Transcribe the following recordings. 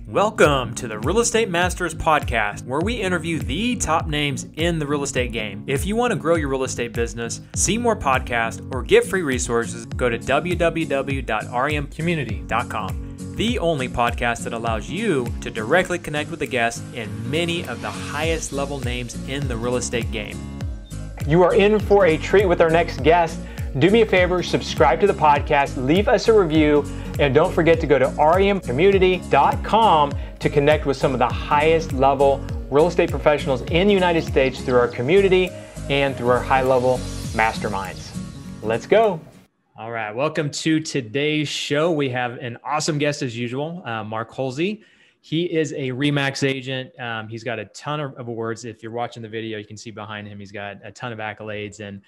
Welcome to the Real Estate Masters Podcast, where we interview the top names in the real estate game. If you want to grow your real estate business, see more podcasts, or get free resources, go to www.remcommunity.com. The only podcast that allows you to directly connect with the guests and many of the highest level names in the real estate game. You are in for a treat with our next guest. Do me a favor, subscribe to the podcast, leave us a review, and don't forget to go to remcommunity.com to connect with some of the highest level real estate professionals in the United States through our community and through our high level masterminds. Let's go. All right. Welcome to today's show. We have an awesome guest as usual, Mark Hulsey. He is a RE/MAX agent. He's got a ton of awards. If you're watching the video, you can see behind him, he's got a ton of accolades and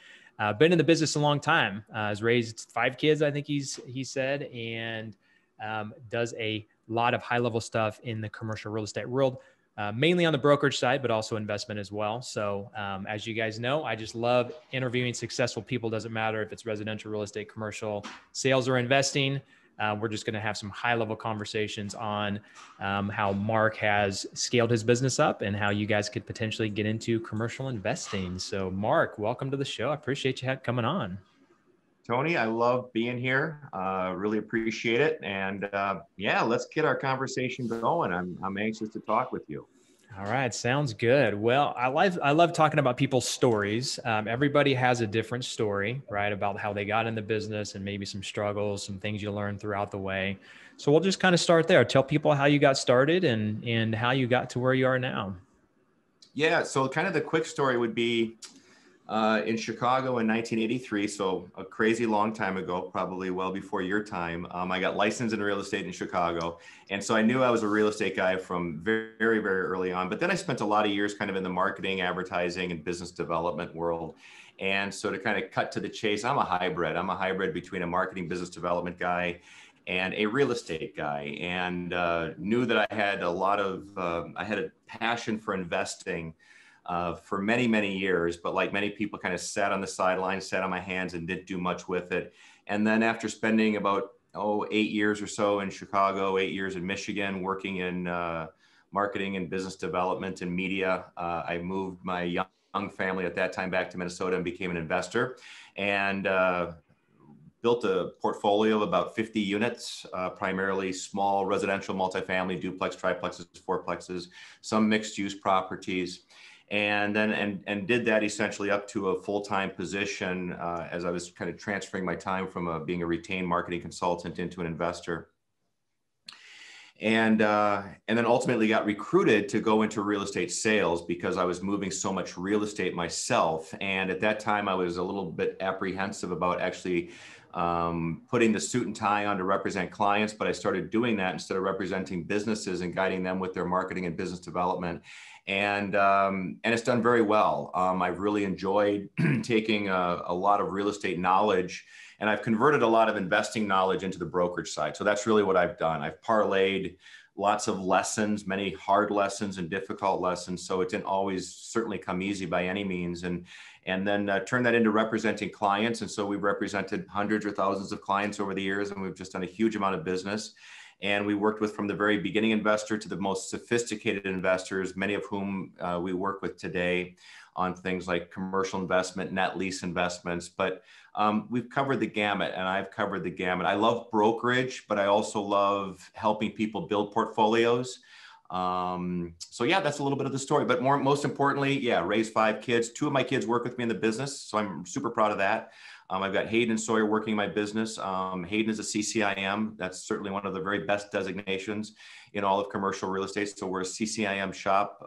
been in the business a long time. Has raised 5 kids, I think he said, and does a lot of high-level stuff in the commercial real estate world, mainly on the brokerage side, but also investment as well. So as you guys know, I just love interviewing successful people. Doesn't matter if it's residential, real estate, commercial, sales, or investing. We're just going to have some high-level conversations on how Mark has scaled his business up and how you guys could potentially get into commercial investing. So Mark, welcome to the show. I appreciate you coming on. Tony, I love being here. Really appreciate it. And yeah, let's get our conversation going. I'm anxious to talk with you. All right. Sounds good. Well, I love talking about people's stories. Everybody has a different story, right? About how they got in the business and maybe some struggles, some things you learned throughout the way. So we'll just kind of start there. Tell people how you got started and how you got to where you are now. Yeah. So kind of the quick story would be in Chicago in 1983. So a crazy long time ago, probably well before your time. I got licensed in real estate in Chicago. And so I knew I was a real estate guy from very, very early on. But then I spent a lot of years kind of in the marketing, advertising, and business development world. And so to kind of cut to the chase, I'm a hybrid. I'm a hybrid between a marketing business development guy and a real estate guy, and knew that I had a passion for investing for many years, but like many people kind of sat on the sidelines, sat on my hands and didn't do much with it. And then after spending about 8 years or so in Chicago, 8 years in Michigan, working in marketing and business development and media, I moved my young family at that time back to Minnesota and became an investor, and built a portfolio of about 50 units, primarily small residential, multifamily, duplex, triplexes, fourplexes, some mixed use properties. And then did that essentially up to a full-time position as I was kind of transferring my time from being a retained marketing consultant into an investor. And then ultimately got recruited to go into real estate sales because I was moving so much real estate myself. And at that time, I was a little bit apprehensive about actually putting the suit and tie on to represent clients, but I started doing that instead of representing businesses and guiding them with their marketing and business development. And it's done very well. I've really enjoyed taking a lot of real estate knowledge, and I've converted a lot of investing knowledge into the brokerage side. So that's really what I've done. I've parlayed lots of lessons, many hard lessons and difficult lessons. So it didn't always certainly come easy by any means. And then turn that into representing clients. And so we've represented hundreds or thousands of clients over the years, and we've just done a huge amount of business. And we worked with from the very beginning investor to the most sophisticated investors, many of whom we work with today on things like commercial investment, net lease investments. But we've covered the gamut, and I've covered the gamut. I love brokerage, but I also love helping people build portfolios. So yeah, that's a little bit of the story, but most importantly, yeah, raised 5 kids. 2 of my kids work with me in the business. So I'm super proud of that. I've got Hayden and Sawyer working in my business. Hayden is a CCIM. That's certainly one of the very best designations in all of commercial real estate. So we're a CCIM shop.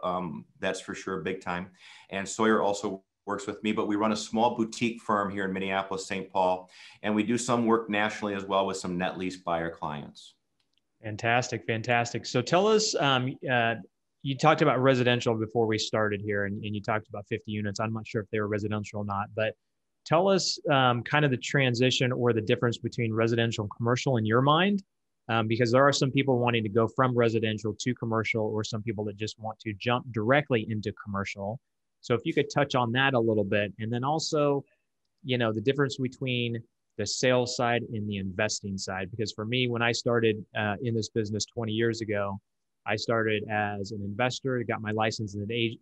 That's for sure, big time. And Sawyer also works with me, but we run a small boutique firm here in Minneapolis, St. Paul. And we do some work nationally as well with some net lease buyer clients. Fantastic. So tell us, you talked about residential before we started here, and you talked about 50 units. I'm not sure if they were residential or not, but tell us kind of the transition or the difference between residential and commercial in your mind, because there are some people wanting to go from residential to commercial, or some people that just want to jump directly into commercial. So if you could touch on that a little bit, and then also, the difference between the sales side and the investing side. Because for me, when I started in this business 20 years ago, I started as an investor, got my license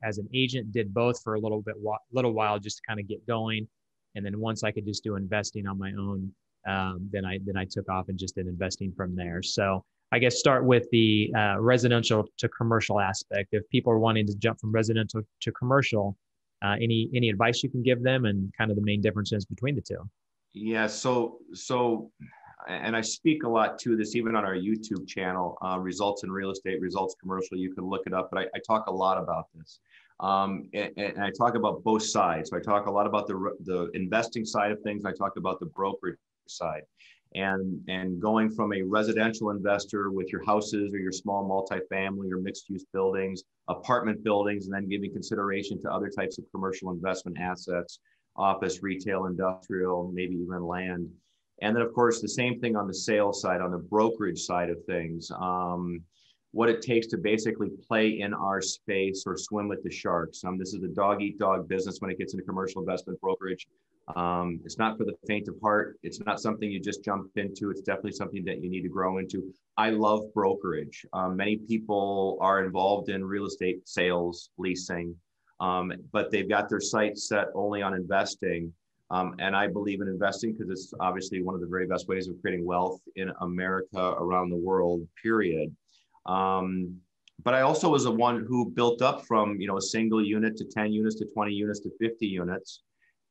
as an agent, did both for a little while just to kind of get going. And then once I could just do investing on my own, then I took off and just did investing from there. So I guess start with the residential to commercial aspect. If people are wanting to jump from residential to commercial, any advice you can give them and kind of the main differences between the two? Yeah, and I speak a lot to this even on our YouTube channel, Results in Real Estate, Results Commercial. You can look it up, but I talk a lot about this. And I talk about both sides. So I talk a lot about the investing side of things. I talk about the brokerage side. And going from a residential investor with your houses or your small multifamily or mixed use buildings, apartment buildings, and then giving consideration to other types of commercial investment assets, office, retail, industrial, maybe even land. And then, of course, the same thing on the sales side, on the brokerage side of things, what it takes to basically play in our space or swim with the sharks. This is a dog-eat-dog business when it gets into commercial investment brokerage. It's not for the faint of heart. It's not something you just jump into. It's definitely something that you need to grow into. I love brokerage. Many people are involved in real estate sales, leasing, but they've got their sights set only on investing. And I believe in investing because it's obviously one of the very best ways of creating wealth in America, around the world, period. But I also was the one who built up from, a single unit to 10 units to 20 units to 50 units.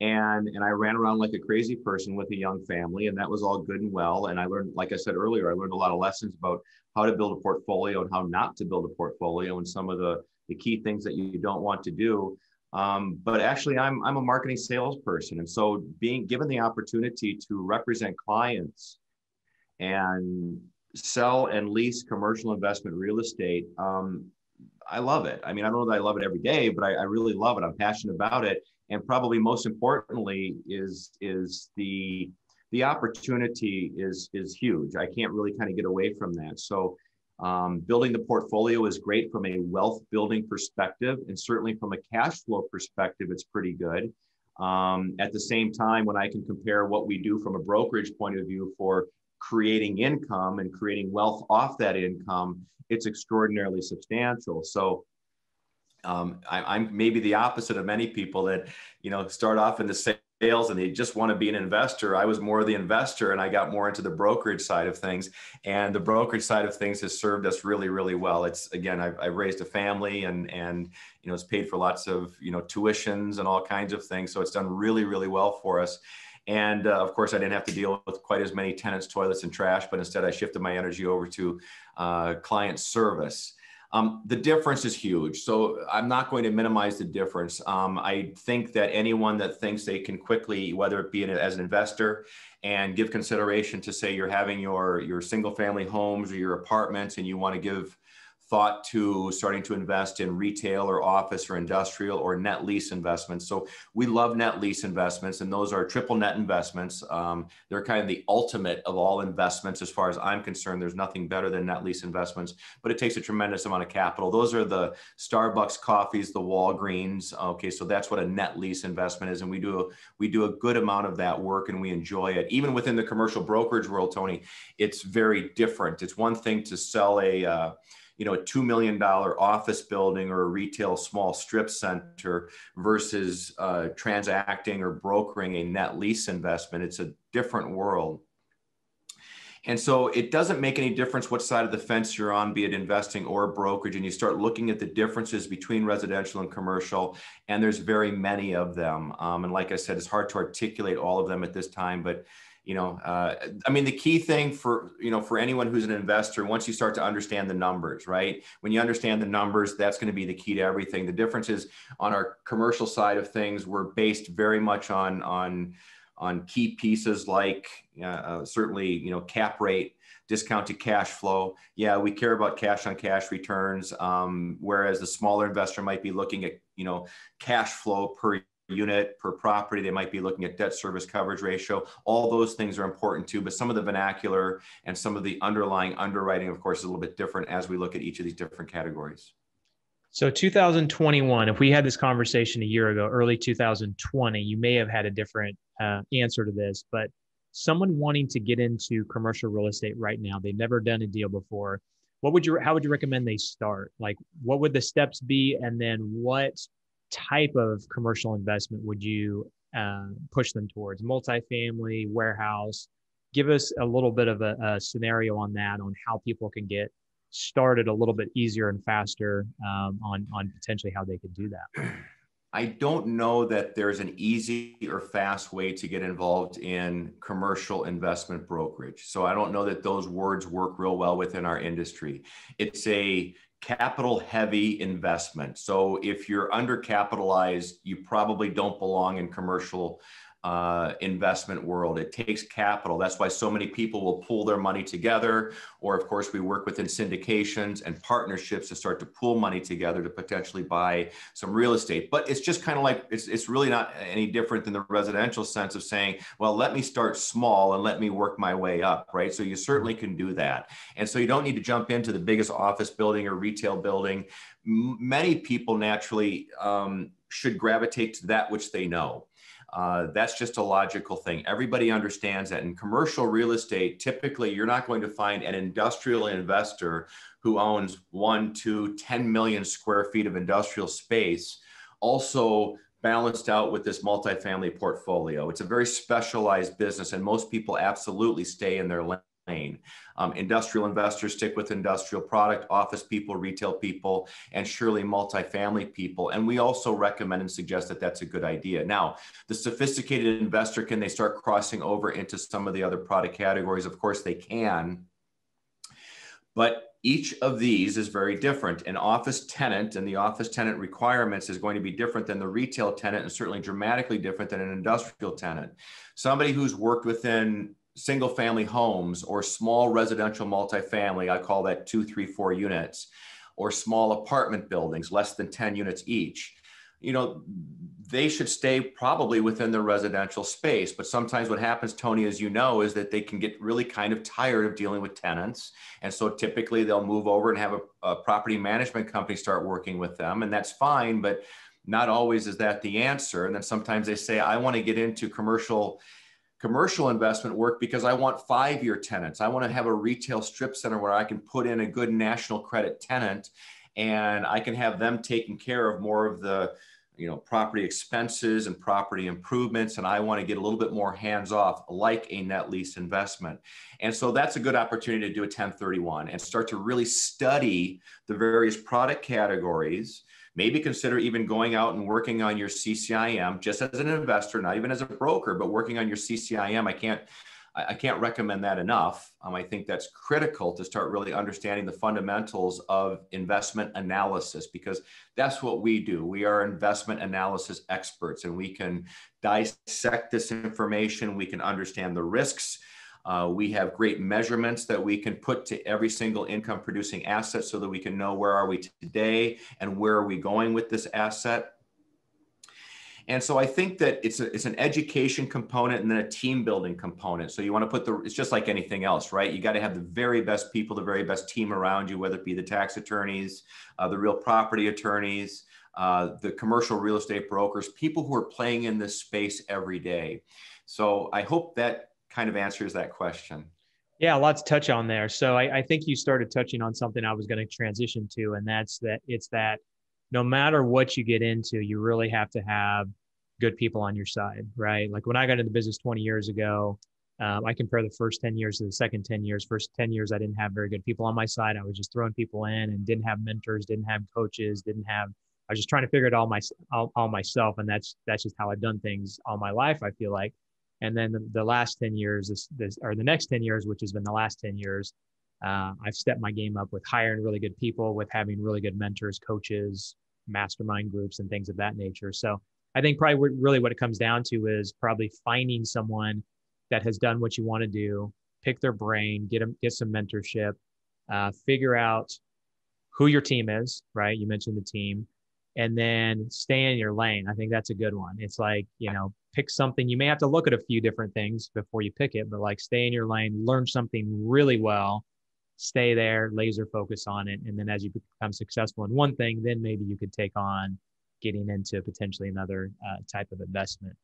And I ran around like a crazy person with a young family, and that was all good and well. And I learned, like I said earlier, I learned a lot of lessons about how to build a portfolio and how not to build a portfolio and some of the key things that you don't want to do. But actually, I'm a marketing salesperson. And so being given the opportunity to represent clients and sell and lease commercial investment real estate, I love it. I mean, I don't know that I love it every day, but I really love it. I'm passionate about it. And probably most importantly is the opportunity is huge. I can't really kind of get away from that. So building the portfolio is great from a wealth building perspective, and certainly from a cash flow perspective, it's pretty good. At the same time, when I can compare what we do from a brokerage point of view for creating income and creating wealth off that income, it's extraordinarily substantial. So I'm maybe the opposite of many people that, start off in the sales and they just want to be an investor. I was more the investor and I got more into the brokerage side of things, and the brokerage side of things has served us really, really well. It's, again, I've raised a family and it's paid for lots of, tuitions and all kinds of things. So it's done really, really well for us. And of course, I didn't have to deal with quite as many tenants, toilets, and trash, but instead I shifted my energy over to client service. The difference is huge. So I'm not going to minimize the difference. I think that anyone that thinks they can quickly, whether it be as an investor and give consideration to, say, you're having your single family homes or your apartments and you want to give thought to starting to invest in retail or office or industrial or net lease investments. So we love net lease investments, and those are triple net investments. They're kind of the ultimate of all investments. As far as I'm concerned, there's nothing better than net lease investments, but it takes a tremendous amount of capital. Those are the Starbucks coffees, the Walgreens. Okay, so that's what a net lease investment is. And we do a good amount of that work and we enjoy it. Even within the commercial brokerage world, Tony, it's very different. It's one thing to sell a $2 million office building or a retail small strip center versus transacting or brokering a net lease investment. It's a different world. And so it doesn't make any difference what side of the fence you're on, be it investing or brokerage, and you start looking at the differences between residential and commercial, and there's very many of them. And like I said, it's hard to articulate all of them at this time, but the key thing for anyone who's an investor, once you start to understand the numbers, right? When you understand the numbers, that's going to be the key to everything. The difference is on our commercial side of things, we're based very much on key pieces like certainly, cap rate, discounted cash flow. Yeah, we care about cash on cash returns. Whereas the smaller investor might be looking at, cash flow per unit, per property. They might be looking at debt service coverage ratio. All those things are important too, but some of the vernacular and some of the underlying underwriting, of course, is a little bit different as we look at each of these different categories. So 2021, if we had this conversation a year ago, early 2020, you may have had a different answer to this, but someone wanting to get into commercial real estate right now, they've never done a deal before. how would you recommend they start? Like, what would the steps be? And then what type of commercial investment would you push them towards? Multifamily, warehouse? Give us a little bit of a scenario on that, on how people can get started a little bit easier and faster on potentially how they could do that. I don't know that there's an easy or fast way to get involved in commercial investment brokerage. So I don't know that those words work real well within our industry. It's a capital heavy investment. So if you're undercapitalized, you probably don't belong in commercial investment world. It takes capital. That's why so many people will pool their money together. Or of course, we work within syndications and partnerships to start to pool money together to potentially buy some real estate. But it's just kind of like, it's really not any different than the residential sense of saying, well, let me start small and let me work my way up, right? So you certainly can do that. And so you don't need to jump into the biggest office building or retail building. Many people naturally should gravitate to that which they know. That's just a logical thing. Everybody understands that. In commercial real estate, typically you're not going to find an industrial investor who owns 1, 2, 10 million square feet of industrial space, also balanced out with this multifamily portfolio. It's a very specialized business, and most people absolutely stay in their lane. Industrial investors stick with industrial product, office people, retail people, and surely multifamily people. And we also recommend and suggest that that's a good idea. Now, the sophisticated investor, can they start crossing over into some of the other product categories? Of course they can. But each of these is very different. An office tenant and the office tenant requirements is going to be different than the retail tenant, and certainly dramatically different than an industrial tenant. Somebody who's worked within single family homes or small residential multifamily, I call that 2, 3, 4 units, or small apartment buildings, less than 10 units each. You know, they should stay probably within the residential space. But sometimes what happens, Tony, as you know, is that they can get really kind of tired of dealing with tenants. And so typically they'll move over and have a property management company start working with them. And that's fine, but not always is that the answer. And then sometimes they say, I want to get into commercial investment work because I want 5-year tenants. I want to have a retail strip center where I can put in a good national credit tenant, and I can have them taking care of more of the, you know, property expenses and property improvements. And I want to get a little bit more hands off, like a net lease investment. And so that's a good opportunity to do a 1031 and start to really study the various product categories. Maybe consider even going out and working on your CCIM just as an investor, not even as a broker, but working on your CCIM. I can't recommend that enough. I think that's critical to start really understanding the fundamentals of investment analysis, because that's what we do. We are investment analysis experts, and we can dissect this information. We can understand the risks. We have great measurements that we can put to every single income producing asset so that we can know where are we today and where are we going with this asset. And so I think that it's an education component and then a team building component. So you want to put it's just like anything else, right? You got to have the very best people, the very best team around you, whether it be the tax attorneys, the real property attorneys, the commercial real estate brokers, people who are playing in this space every day. So I hope that kind of answers that question. Yeah, a lot to touch on there. So I think you started touching on something I was going to transition to, and that's that it's that no matter what you get into, you really have to have good people on your side, right? Like when I got into the business 20 years ago, I compare the first 10 years to the second 10 years. First 10 years, I didn't have very good people on my side. I was just throwing people in and didn't have mentors, didn't have coaches, I was just trying to figure it all myself. And that's just how I've done things all my life, I feel like. And then the last 10 years, or the next 10 years, which has been the last 10 years, I've stepped my game up with hiring really good people, with having really good mentors, coaches, mastermind groups, and things of that nature. So I think probably really what it comes down to is probably finding someone that has done what you want to do, pick their brain, get some mentorship, figure out who your team is, right? You mentioned the team, and then stay in your lane. I think that's a good one. It's like, pick something. You may have to look at a few different things before you pick it, but like stay in your lane, learn something really well, stay there, laser focus on it. And then as you become successful in one thing, then maybe you could take on getting into potentially another type of investment.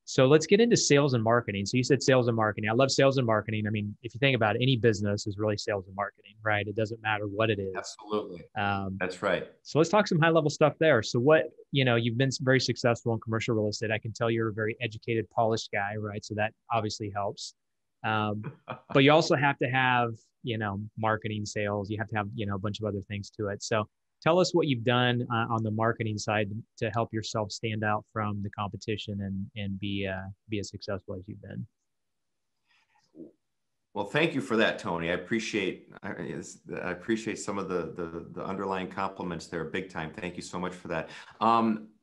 So let's get into sales and marketing. So you said sales and marketing. I love sales and marketing. I mean, if you think about it, any business is really sales and marketing, right? It doesn't matter what it is. Absolutely. Um, That's right. so let's talk some high level stuff there. So what, you've been very successful in commercial real estate. I can tell you're a very educated, polished guy, right? So that obviously helps. But you also have to have, marketing, sales. You have to have, a bunch of other things to it. So tell us what you've done on the marketing side to help yourself stand out from the competition and be as successful as you've been. Well, thank you for that, Tony. I appreciate some of the underlying compliments there, big time. Thank you so much for that.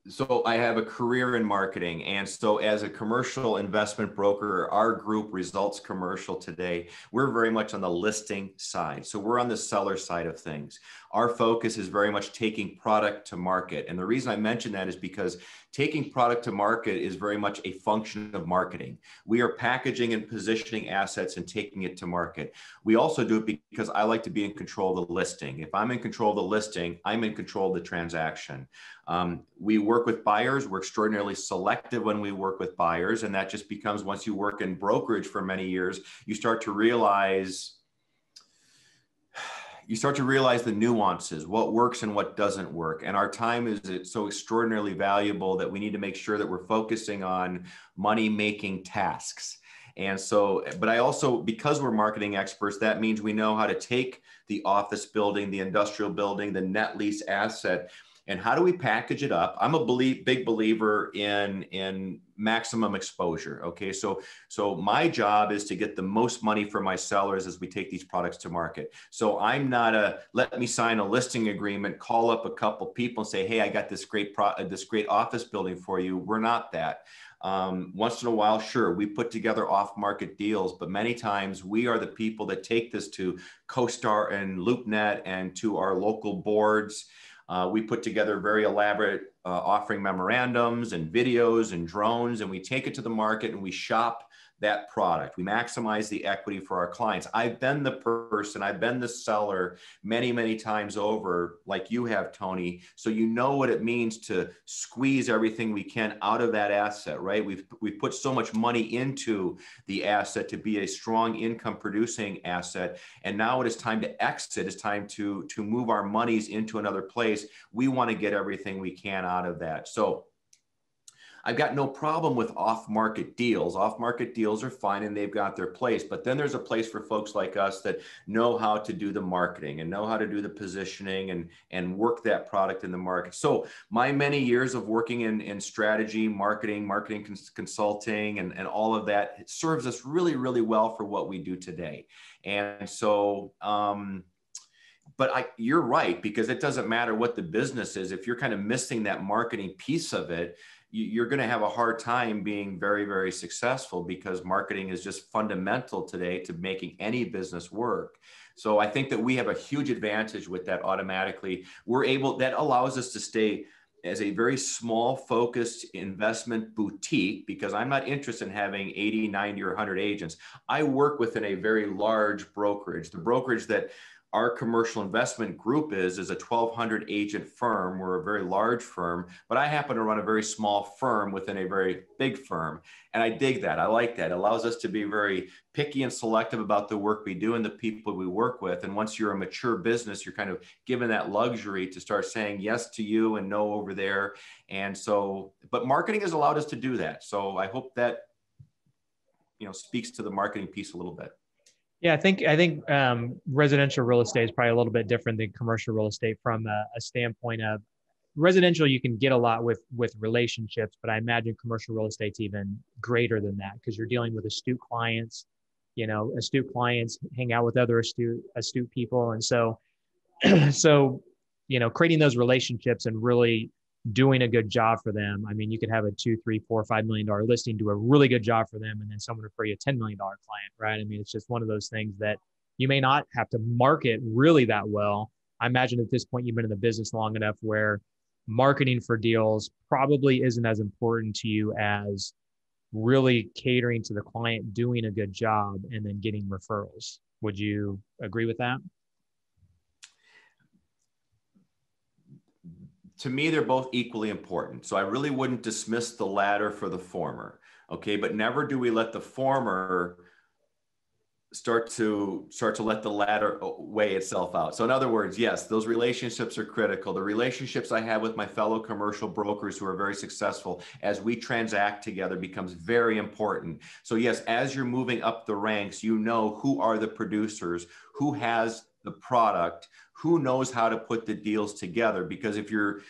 So I have a career in marketing. And so as a commercial investment broker, our group Results Commercial today, we're very much on the listing side. So we're on the seller side of things. Our focus is very much taking product to market. And the reason I mention that is because taking product to market is very much a function of marketing. We are packaging and positioning assets and taking it to market. We also do it because I like to be in control of the listing. If I'm in control of the listing, I'm in control of the transaction. We work with buyers. We're extraordinarily selective when we work with buyers. And that just becomes, once you work in brokerage for many years, you start to realize the nuances, what works and what doesn't work. And our time is so extraordinarily valuable that we need to make sure that we're focusing on money-making tasks. And so, but I also, because we're marketing experts, that means we know how to take the office building, the industrial building, the net lease asset, and how do we package it up? I'm a big believer in maximum exposure. Okay, so my job is to get the most money for my sellers as we take these products to market. So I'm not let me sign a listing agreement, call up a couple people and say, hey, I got this great office building for you. We're not that. Once in a while, sure, we put together off-market deals, but many times we are the people that take this to CoStar and LoopNet and to our local boards. We put together very elaborate offering memorandums and videos and drones, and we take it to the market and we shop that product. We maximize the equity for our clients. I've been the person, I've been the seller many, many times over, like you have, Tony. So you know what it means to squeeze everything we can out of that asset, right? We've put so much money into the asset to be a strong income producing asset. And now it is time to exit. It's time to move our monies into another place. We want to get everything we can out of that. So I've got no problem with off-market deals. Off-market deals are fine and they've got their place, but then there's a place for folks like us that know how to do the marketing and know how to do the positioning and work that product in the market. So my many years of working in strategy, marketing consulting, and all of that, it serves us really, really well for what we do today. And so, but you're right, because it doesn't matter what the business is. If you're kind of missing that marketing piece of it, you're going to have a hard time being very, very successful, because marketing is just fundamental today to making any business work. So I think that we have a huge advantage with that automatically. That allows us to stay as a very small, focused investment boutique, because I'm not interested in having 80, 90, or 100 agents. I work within a very large brokerage. The brokerage that our commercial investment group is a 1,200 agent firm. We're a very large firm, but I happen to run a very small firm within a very big firm. And I dig that. I like that. It allows us to be very picky and selective about the work we do and the people we work with. And once you're a mature business, you're kind of given that luxury to start saying yes to you and no over there. And so, but marketing has allowed us to do that. So I hope that, speaks to the marketing piece a little bit. Yeah, I think residential real estate is probably a little bit different than commercial real estate from a standpoint of residential. You can get a lot with relationships, but I imagine commercial real estate's even greater than that, because you're dealing with astute clients. Astute clients hang out with other astute people, and so creating those relationships and really doing a good job for them. I mean, you could have a $2, $3, $4, $5 million listing, do a really good job for them, and then someone refer you a $10 million client, right? I mean, it's just one of those things that you may not have to market really that well. I imagine at this point you've been in the business long enough where marketing for deals probably isn't as important to you as really catering to the client, doing a good job, and then getting referrals. Would you agree with that? To me, they're both equally important. So I really wouldn't dismiss the latter for the former. Okay. But never do we let the former start to let the latter weigh itself out. So in other words, yes, those relationships are critical. The relationships I have with my fellow commercial brokers who are very successful as we transact together becomes very important. So yes, as you're moving up the ranks, you know who are the producers, who has the product, who knows how to put the deals together. Because if you're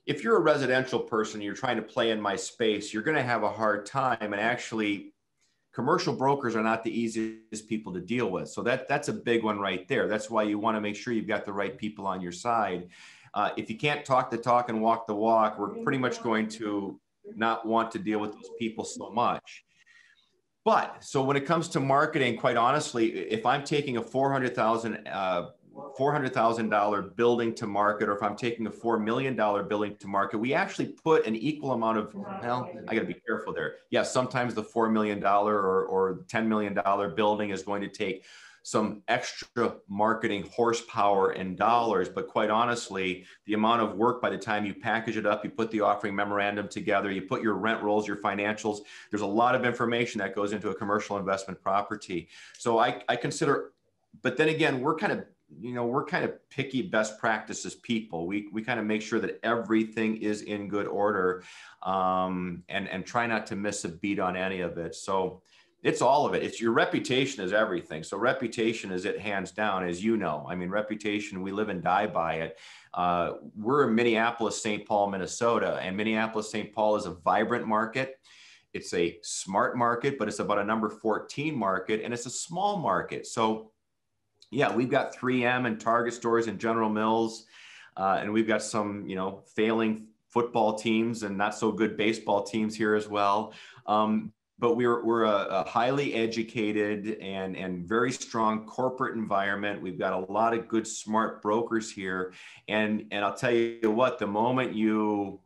a residential person, you're trying to play in my space, you're going to have a hard time. And actually, commercial brokers are not the easiest people to deal with. So that's a big one right there. That's why you want to make sure you've got the right people on your side. If you can't talk the talk and walk the walk, we're pretty much going to not want to deal with those people so much. But so when it comes to marketing, quite honestly, if I'm taking a $400,000 building to market, or if I'm taking a $4 million building to market, we actually put an equal amount of, well, I got to be careful there. Yes, sometimes the $4 million or $10 million building is going to take some extra marketing horsepower and dollars. But quite honestly, the amount of work by the time you package it up, you put the offering memorandum together, you put your rent rolls, your financials, there's a lot of information that goes into a commercial investment property. So I consider, but then again, we're kind of picky best practices people. We kind of make sure that everything is in good order, and try not to miss a beat on any of it. So it's all of it. It's your reputation is everything. So reputation is it hands down, as you know. I mean, reputation, we live and die by it. We're in Minneapolis, St. Paul, Minnesota, and Minneapolis, St. Paul is a vibrant market. It's a smart market, but it's about a number 14 market, and it's a small market. So yeah, we've got 3M and Target stores and General Mills, and we've got some, failing football teams and not so good baseball teams here as well. But we're a highly educated and very strong corporate environment. We've got a lot of good, smart brokers here, and I'll tell you what, the moment you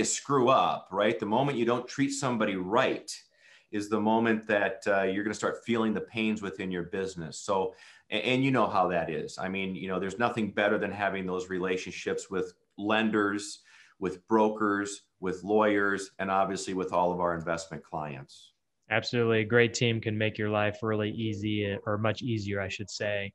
screw up, right? The moment you don't treat somebody right is the moment that you're going to start feeling the pains within your business. So, and you know how that is. I mean, there's nothing better than having those relationships with lenders, with brokers, with lawyers, and obviously with all of our investment clients. Absolutely. A great team can make your life really easy, or much easier, I should say.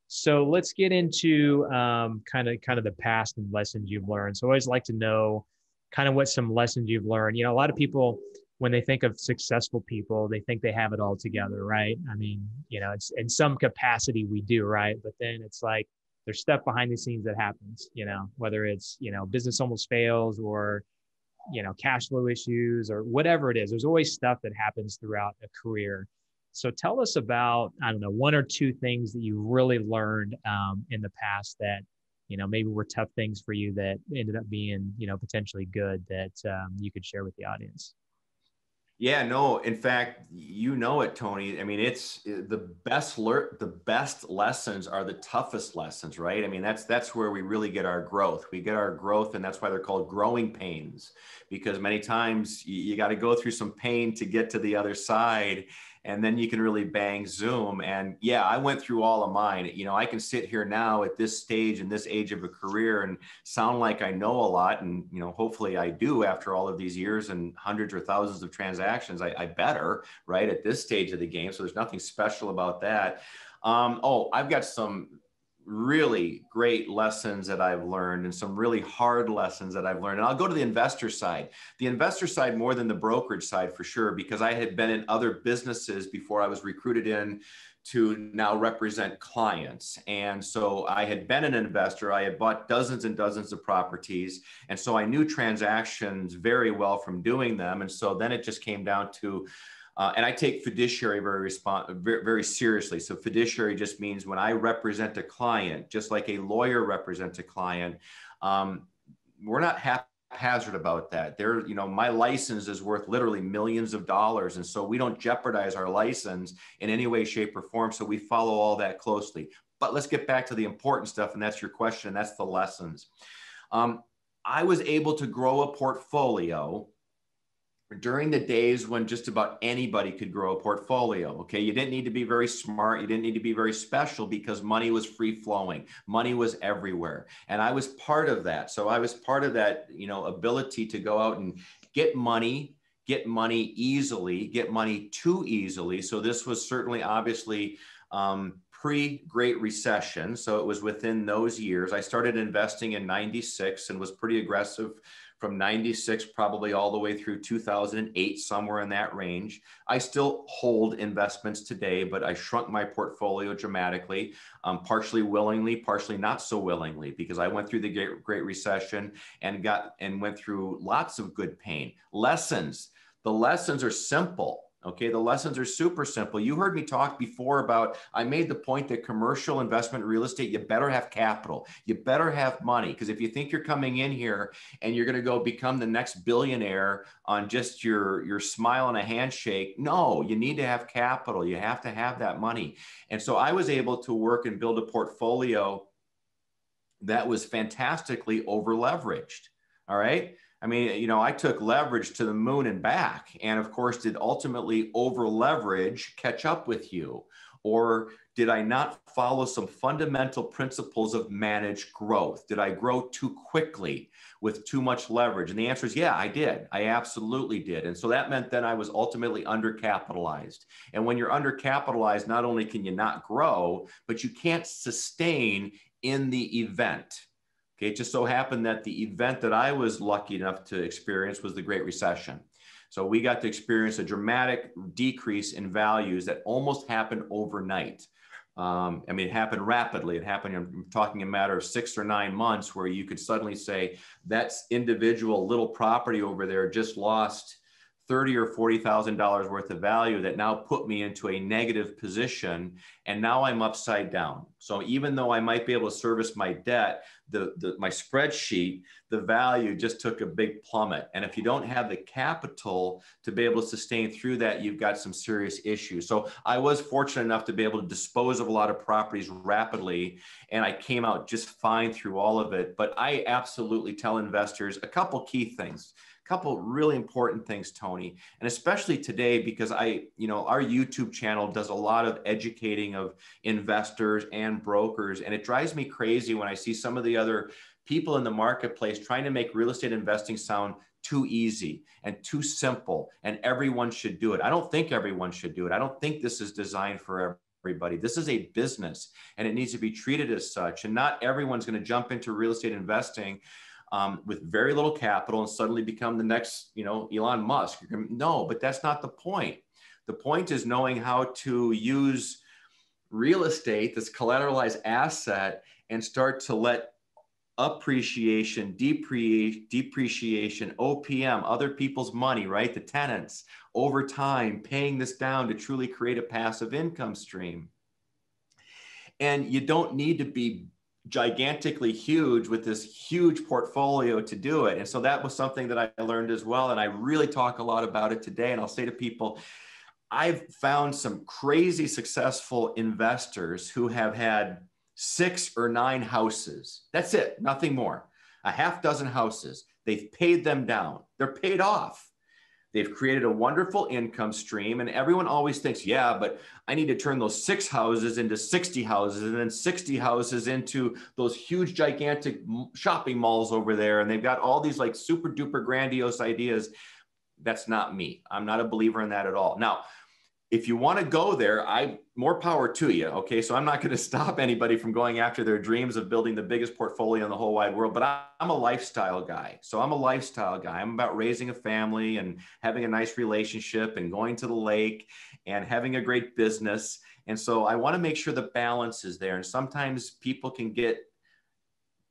So let's get into kind of the past and lessons you've learned. So I always like to know kind of what some lessons you've learned. A lot of people, when they think of successful people, they think they have it all together, right? I mean, it's in some capacity we do, right? But then it's like there's stuff behind the scenes that happens, whether it's, business almost fails, or, cash flow issues, or whatever it is. There's always stuff that happens throughout a career. So tell us about, I don't know, one or two things that you really learned in the past that, maybe were tough things for you that ended up being, potentially good, that you could share with the audience. Yeah, no, in fact, it, Tony. I mean, it's the best lessons are the toughest lessons, right? I mean, that's where we really get our growth. We get our growth, and that's why they're called growing pains, because many times you got to go through some pain to get to the other side, and then you can really bang zoom. And yeah, I went through all of mine. I can sit here now at this stage in this age of a career and sound like I know a lot. And, hopefully I do after all of these years and hundreds or thousands of transactions. I better, right, at this stage of the game. So there's nothing special about that. I've got some really great lessons that I've learned, and some really hard lessons that I've learned. And I'll go to the investor side more than the brokerage side for sure, because I had been in other businesses before I was recruited in to now represent clients. And so I had been an investor. I had bought dozens and dozens of properties. And so I knew transactions very well from doing them. And so then it just came down to and I take fiduciary very seriously. So fiduciary just means when I represent a client, just like a lawyer represents a client, we're not haphazard about that. My license is worth literally millions of dollars. And so we don't jeopardize our license in any way, shape, or form. So we follow all that closely. But let's get back to the important stuff. And that's your question. And that's the lessons. I was able to grow a portfolio during the days when just about anybody could grow a portfolio. Okay. You didn't need to be very smart. You didn't need to be very special, because money was free flowing. Money was everywhere. And I was part of that. So I was part of that, ability to go out and get money get money easily, get money too easily. So this was certainly obviously pre-Great Recession. So it was within those years. I started investing in 96 and was pretty aggressive from 96 probably all the way through 2008, somewhere in that range. I still hold investments today, but I shrunk my portfolio dramatically, partially willingly, partially not so willingly, because I went through the Great Recession and went through lots of good pain. Lessons. The lessons are simple. Okay, the lessons are super simple. You heard me talk before about, I made the point that commercial investment real estate, you better have capital. You better have money. Because if you think you're coming in here and you're going to go become the next billionaire on just your smile and a handshake, no, you need to have capital. You have to have that money. And so I was able to work and build a portfolio that was fantastically over leveraged. All right. I mean, you know, I took leverage to the moon and back. And of course, did ultimately over leverage catch up with you? Or did I not follow some fundamental principles of managed growth? Did I grow too quickly with too much leverage? And the answer is, yeah, I did. I absolutely did. And so that meant then I was ultimately undercapitalized. And when you're undercapitalized, not only can you not grow, but you can't sustain in the event. Okay, it just so happened that the event that I was lucky enough to experience was the Great Recession. So we got to experience a dramatic decrease in values that almost happened overnight. I mean, it happened rapidly. It happened, I'm talking a matter of 6 or 9 months, where you could suddenly say that individual little property over there just lost $30,000 or $40,000 worth of value that now put me into a negative position. And now I'm upside down. So even though I might be able to service my debt, my spreadsheet, the value just took a big plummet. And if you don't have the capital to be able to sustain through that, you've got some serious issues. So I was fortunate enough to be able to dispose of a lot of properties rapidly, and I came out just fine through all of it. But I absolutely tell investors a couple key things. Couple really important things, Tony, and especially today, because our YouTube channel does a lot of educating of investors and brokers. And it drives me crazy when I see some of the other people in the marketplace trying to make real estate investing sound too easy and too simple, and everyone should do it. I don't think everyone should do it. I don't think this is designed for everybody. This is a business, and it needs to be treated as such. And not everyone's going to jump into real estate investing with very little capital and suddenly become the next, Elon Musk. No, but that's not the point. The point is knowing how to use real estate, this collateralized asset, and start to let appreciation, depreciation, OPM, other people's money, right? The tenants, over time, paying this down to truly create a passive income stream. And you don't need to be gigantically huge with this huge portfolio to do it. And so that was something that I learned as well. And I really talk a lot about it today. And I'll say to people, I've found some crazy successful investors who have had 6 or 9 houses. That's it, nothing more. A half dozen houses. They've paid them down. They're paid off. They've created a wonderful income stream, and everyone always thinks, yeah, but I need to turn those 6 houses into 60 houses, and then 60 houses into those huge, gigantic shopping malls over there. And they've got all these like super duper grandiose ideas. That's not me. I'm not a believer in that at all. Now, if you want to go there, more power to you. Okay. So I'm not going to stop anybody from going after their dreams of building the biggest portfolio in the whole wide world, but I'm a lifestyle guy. So I'm a lifestyle guy. I'm about raising a family and having a nice relationship and going to the lake and having a great business. And so I want to make sure the balance is there. And sometimes people can get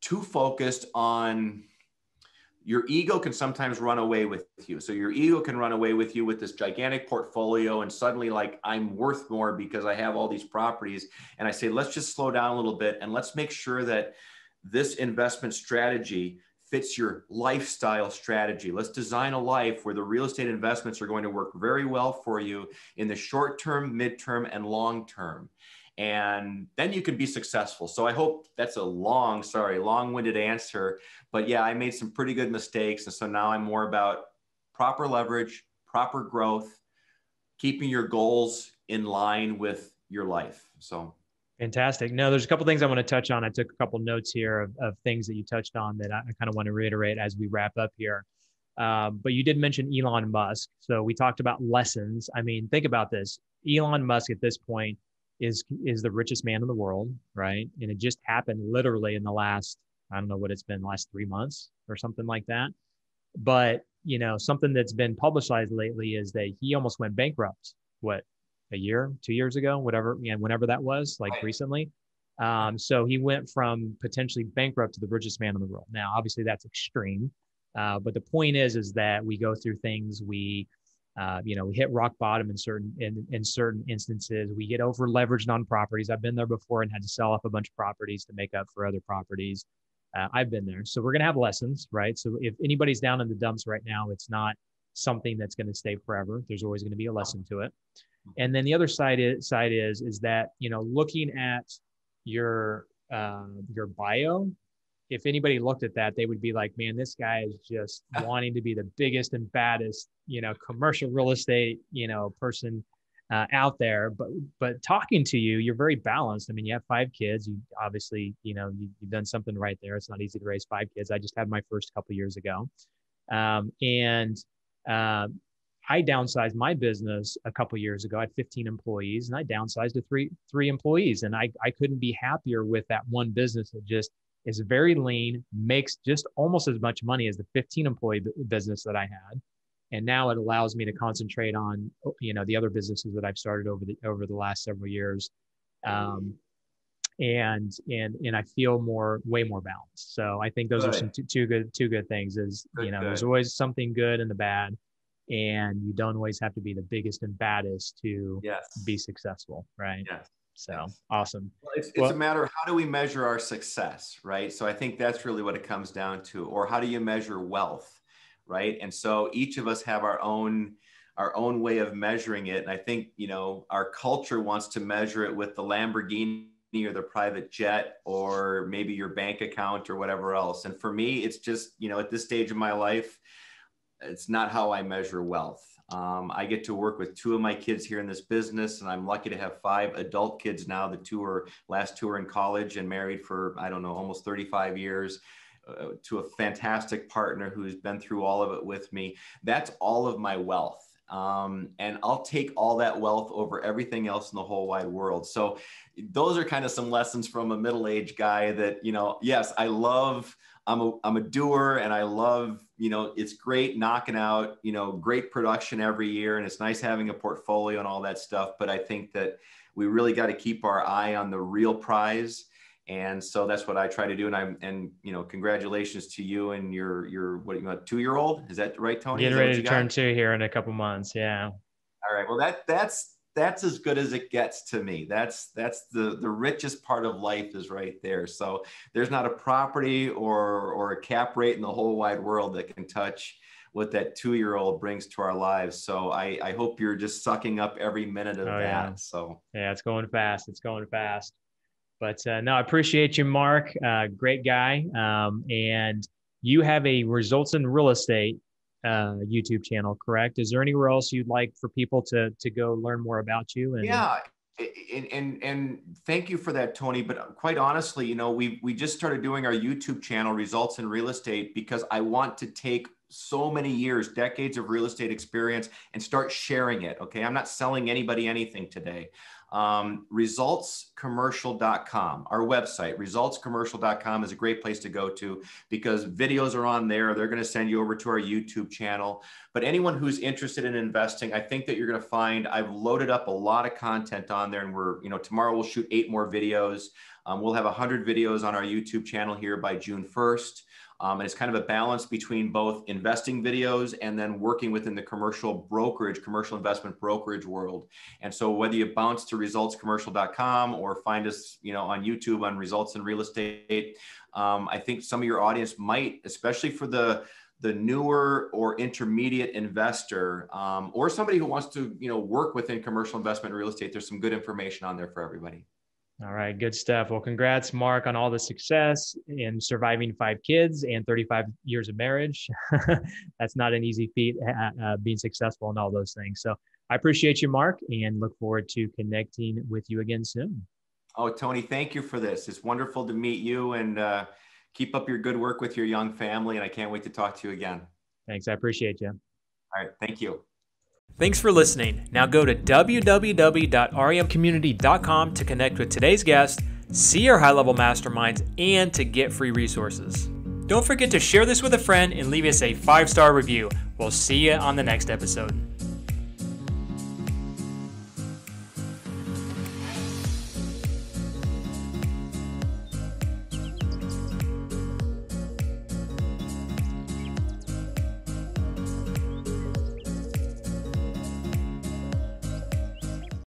too focused on, your ego can sometimes run away with you. So your ego can run away with you with this gigantic portfolio, and suddenly like, I'm worth more because I have all these properties. And I say, let's just slow down a little bit and let's make sure that this investment strategy fits your lifestyle strategy. Let's design a life where the real estate investments are going to work very well for you in the short term, midterm, and long term. And then you can be successful. So I hope that's a long-winded answer, but yeah, I made some pretty good mistakes. And so now I'm more about proper leverage, proper growth, keeping your goals in line with your life. So. Fantastic. No, there's a couple things I want to touch on. I took a couple notes here of things that you touched on that I kind of want to reiterate as we wrap up here. But you did mention Elon Musk. So we talked about lessons. I mean, think about this. Elon Musk at this point is the richest man in the world, right? And it just happened literally in the last, I don't know what it's been, last 3 months or something like that. But, you know, something that's been publicized lately is that he almost went bankrupt, what, a year, 2 years ago, whatever, you know, whenever that was, like recently. So he went from potentially bankrupt to the richest man in the world. Now, obviously that's extreme. But the point is that we go through things, we hit rock bottom in certain instances. We get over leveraged on properties. I've been there before and had to sell off a bunch of properties to make up for other properties. I've been there. So we're going to have lessons, right? So if anybody's down in the dumps right now, it's not something that's going to stay forever. There's always going to be a lesson to it. And then the other side is that, you know, looking at your bio, if anybody looked at that, they would be like, man, this guy is just wanting to be the biggest and baddest, you know, commercial real estate, you know, person out there. But talking to you, you're very balanced. I mean, you have 5 kids. You obviously, you know, you've done something right there. It's not easy to raise 5 kids. I just had my first couple of years ago. I downsized my business a couple of years ago. I had 15 employees and I downsized to three employees. And I couldn't be happier with that one business that just is very lean, makes just almost as much money as the 15 employee business that I had. And now it allows me to concentrate on, you know, the other businesses that I've started over the last several years. And I feel way more balanced. So I think those are some two good things is, you know, there's always something good and the bad, and you don't always have to be the biggest and baddest to be successful. Right. Yes. So awesome. Well, it's a matter of how do we measure our success, right? So I think that's really what it comes down to, or how do you measure wealth, right? And so each of us have our own way of measuring it. And I think, you know, our culture wants to measure it with the Lamborghini or the private jet or maybe your bank account or whatever else. And for me, it's just, you know, at this stage of my life, it's not how I measure wealth. I get to work with 2 of my kids here in this business, and I'm lucky to have 5 adult kids now. The last 2 are in college and married for, I don't know, almost 35 years to a fantastic partner who's been through all of it with me. That's all of my wealth. And I'll take all that wealth over everything else in the whole wide world. So those are kind of some lessons from a middle-aged guy that, you know, yes, I'm a doer, and I love, you know, it's great knocking out, you know, great production every year. And it's nice having a portfolio and all that stuff. But I think that we really got to keep our eye on the real prize. And so that's what I try to do. And you know, congratulations to you and your what, you know, 2-year-old. Is that right, Tony? Getting ready to turn 2 here in a couple months. Yeah. All right. Well, that's as good as it gets to me. That's the richest part of life is right there. So there's not a property or a cap rate in the whole wide world that can touch what that 2-year-old brings to our lives. So I hope you're just sucking up every minute of that. Yeah. So yeah, it's going fast. But no, I appreciate you, Mark. Great guy. And you have a Results in Real Estate YouTube channel, correct? Is there anywhere else you'd like for people to go learn more about you? Yeah. And thank you for that, Tony. But quite honestly, you know, we just started doing our YouTube channel, Results in Real Estate, because I want to take so many years, decades of real estate experience and start sharing it. Okay. I'm not selling anybody anything today. Resultscommercial.com, our website, resultscommercial.com is a great place to go to because videos are on there. They're going to send you over to our YouTube channel. But anyone who's interested in investing, I think that you're going to find I've loaded up a lot of content on there, and tomorrow we'll shoot 8 more videos. We'll have 100 videos on our YouTube channel here by June 1st. And it's kind of a balance between both investing videos and then working within the commercial investment brokerage world. And so whether you bounce to resultscommercial.com or find us, on YouTube on Results in Real Estate, I think some of your audience might, especially for the newer or intermediate investor, or somebody who wants to, work within commercial investment real estate, there's some good information on there for everybody. All right, good stuff. Well, congrats, Mark, on all the success in surviving 5 kids and 35 years of marriage. That's not an easy feat, being successful in all those things. So I appreciate you, Mark, and look forward to connecting with you again soon. Oh, Tony, thank you for this. It's wonderful to meet you, and keep up your good work with your young family. And I can't wait to talk to you again. Thanks. I appreciate you. All right. Thank you. Thanks for listening. Now go to www.remcommunity.com to connect with today's guest, see our high-level masterminds, and to get free resources. Don't forget to share this with a friend and leave us a 5-star review. We'll see you on the next episode.